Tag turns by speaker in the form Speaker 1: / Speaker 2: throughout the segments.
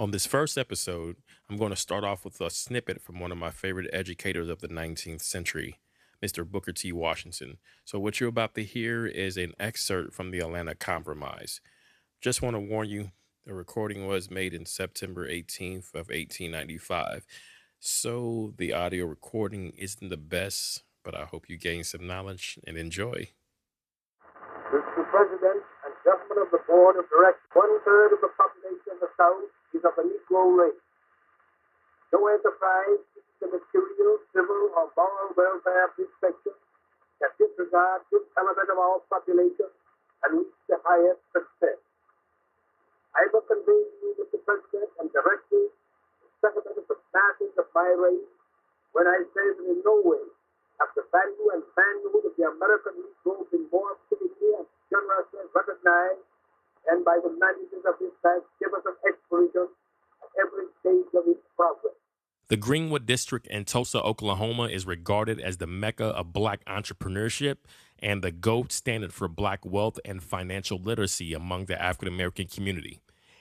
Speaker 1: On this first episode, I'm going to start off with a snippet from one of my favorite educators of the 19th century, Mr. Booker T. Washington. So, what you're about to hear is an excerpt from the Atlanta Compromise. Just want to warn you, the recording was made in September 18th of 1895. So, the audio recording isn't the best, but I hope you gain some knowledge and enjoy.
Speaker 2: Mr. President and Gentlemen of the Board of Directors, one-third of the population of the South is of the Negro race. No enterprise seeking the material, civil, or moral welfare of this section can disregard this element of our population and reach the highest success. I will convey to you, Mr. President, and directly the sentiment of the masses of my race when I say that in no way have the value and manhood of the American Negro been more actively and generously recognized and by the managers of this Thanksgiving of exploration at every stage of its progress.
Speaker 1: The Greenwood District in Tulsa, Oklahoma is regarded as the mecca of black entrepreneurship and the gold standard for black wealth and financial literacy among the African American community.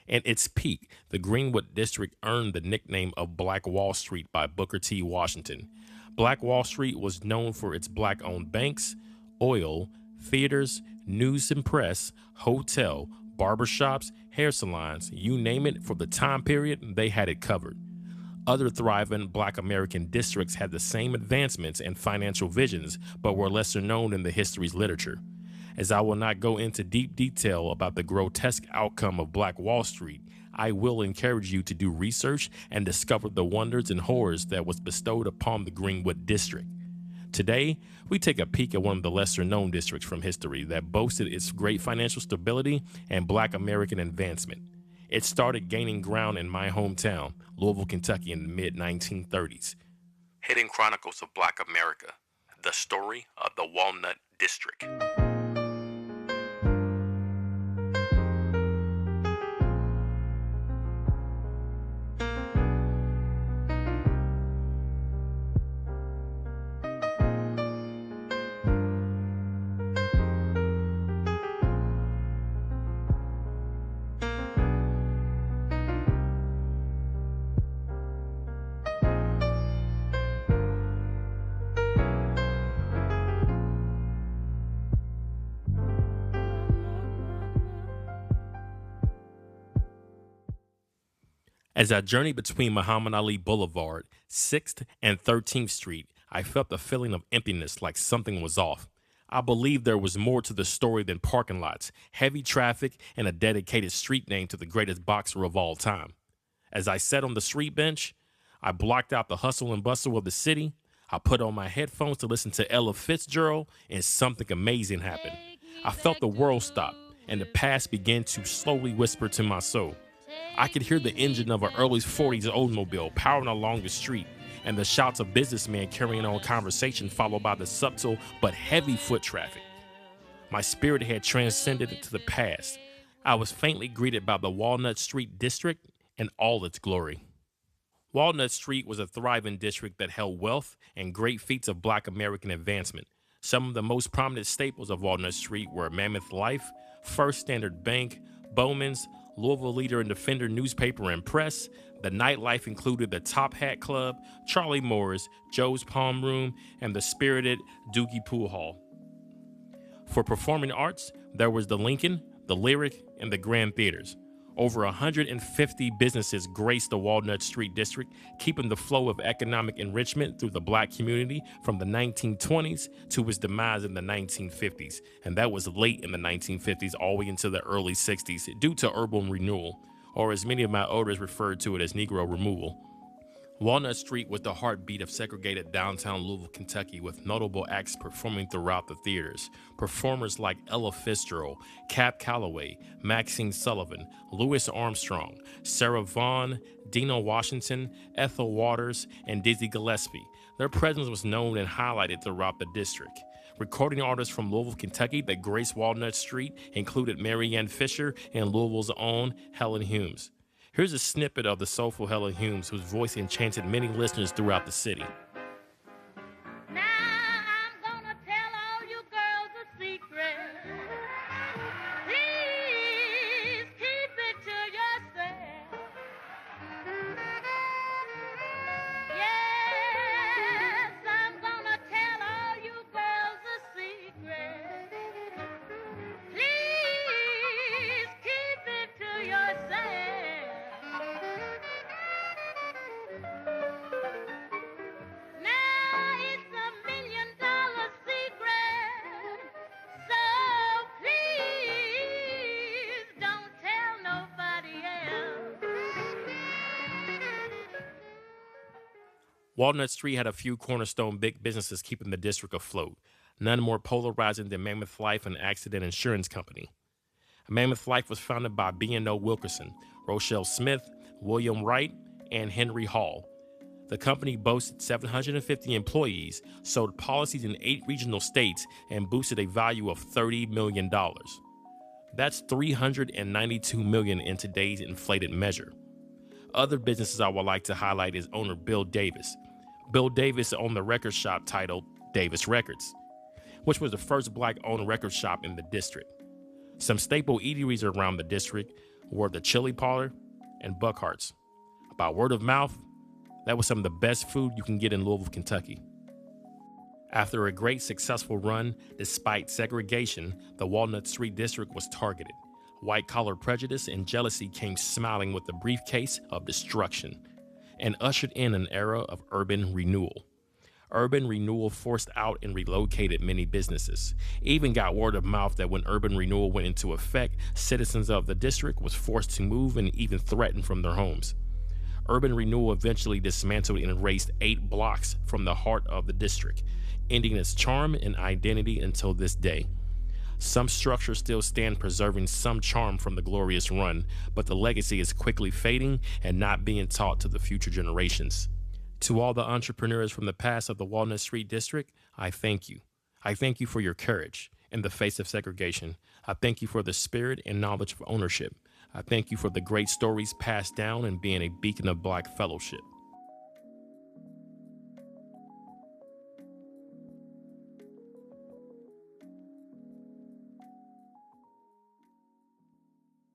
Speaker 1: At its peak, the Greenwood District earned the nickname of Black Wall Street by Booker T. Washington. Black Wall Street was known for its black-owned banks, oil, theaters, news and press, hotel, barbershops, hair salons, you name it. For the time period, they had it covered. Other thriving black American districts had the same advancements and financial visions, but were lesser known in the history's literature. As I will not go into deep detail about the grotesque outcome of Black Wall Street, I will encourage you to do research and discover the wonders and horrors that was bestowed upon the Greenwood District. Today, we take a peek at one of the lesser-known districts from history that boasted its great financial stability and black American advancement. It started gaining ground in my hometown, Louisville, Kentucky, in the mid-1930s. Hidden Chronicles of Black America, the story of the Walnut District. As I journeyed between Muhammad Ali Boulevard, 6th and 13th Street, I felt a feeling of emptiness, like something was off. I believed there was more to the story than parking lots, heavy traffic, and a dedicated street name to the greatest boxer of all time. As I sat on the street bench, I blocked out the hustle and bustle of the city. I put on my headphones to listen to Ella Fitzgerald, and something amazing happened. I felt the world stop, and the past began to slowly whisper to my soul. I could hear the engine of an early 40s Oldsmobile powering along the street, and the shouts of businessmen carrying on conversation followed by the subtle but heavy foot traffic. My spirit had transcended into the past. I was faintly greeted by the Walnut Street district in all its glory. Walnut Street was a thriving district that held wealth and great feats of black American advancement. Some of the most prominent staples of Walnut Street were Mammoth Life, First Standard Bank, Bowman's, Louisville Leader and Defender newspaper and press. The nightlife included the Top Hat Club, Charlie Moore's, Joe's Palm Room, and the spirited Doogie Pool Hall. For performing arts, there was the Lincoln, the Lyric, and the Grand Theaters. Over 150 businesses graced the Walnut Street district, keeping the flow of economic enrichment through the black community from the 1920s to its demise in the 1950s. And that was late in the 1950s all the way into the early 60s due to urban renewal, or as many of my elders referred to it as Negro removal. Walnut Street was the heartbeat of segregated downtown Louisville, Kentucky, with notable acts performing throughout the theaters. Performers like Ella Fitzgerald, Cap Calloway, Maxine Sullivan, Louis Armstrong, Sarah Vaughan, Dino Washington, Ethel Waters, and Dizzy Gillespie. Their presence was known and highlighted throughout the district. Recording artists from Louisville, Kentucky that graced Walnut Street included Mary Ann Fisher and Louisville's own Helen Humes. Here's a snippet of the soulful Helen Humes, whose voice enchanted many listeners throughout the city.
Speaker 3: Now I'm gonna tell all you girls a secret. Please keep it to yourself.
Speaker 1: Walnut Street had a few cornerstone big businesses keeping the district afloat, none more polarizing than Mammoth Life and Accident Insurance Company. Mammoth Life was founded by B&O Wilkerson, Rochelle Smith, William Wright, and Henry Hall. The company boasted 750 employees, sold policies in 8 regional states, and boosted a value of $30 million. That's $392 million in today's inflated measure. Other businesses I would like to highlight is owner Bill Davis. Bill Davis owned the record shop titled Davis Records, which was the first black-owned record shop in the district. Some staple eateries around the district were the Chili Parlor and Buckhart's. By word of mouth, that was some of the best food you can get in Louisville, Kentucky. After a great successful run, despite segregation, the Walnut Street district was targeted. White-collar prejudice and jealousy came smiling with the briefcase of destruction and ushered in an era of urban renewal. Urban renewal forced out and relocated many businesses. Even got word of mouth that when urban renewal went into effect, citizens of the district was forced to move and even threatened from their homes. Urban renewal eventually dismantled and erased 8 blocks from the heart of the district, ending its charm and identity until this day. Some structures still stand, preserving some charm from the glorious run, but the legacy is quickly fading and not being taught to the future generations. To all the entrepreneurs from the past of the Walnut Street district, I thank you. I thank you for your courage in the face of segregation. I thank you for the spirit and knowledge of ownership. I thank you for the great stories passed down and being a beacon of Black fellowship.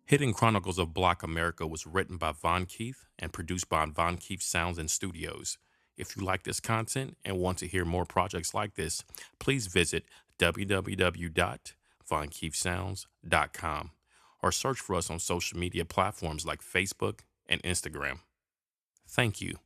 Speaker 1: Hidden Chronicles of Black America was written by Von Keith and produced by Von Keith Sounds and Studios. If you like this content and want to hear more projects like this, please visit www.vonkeithsounds.com or search for us on social media platforms like Facebook and Instagram. Thank you.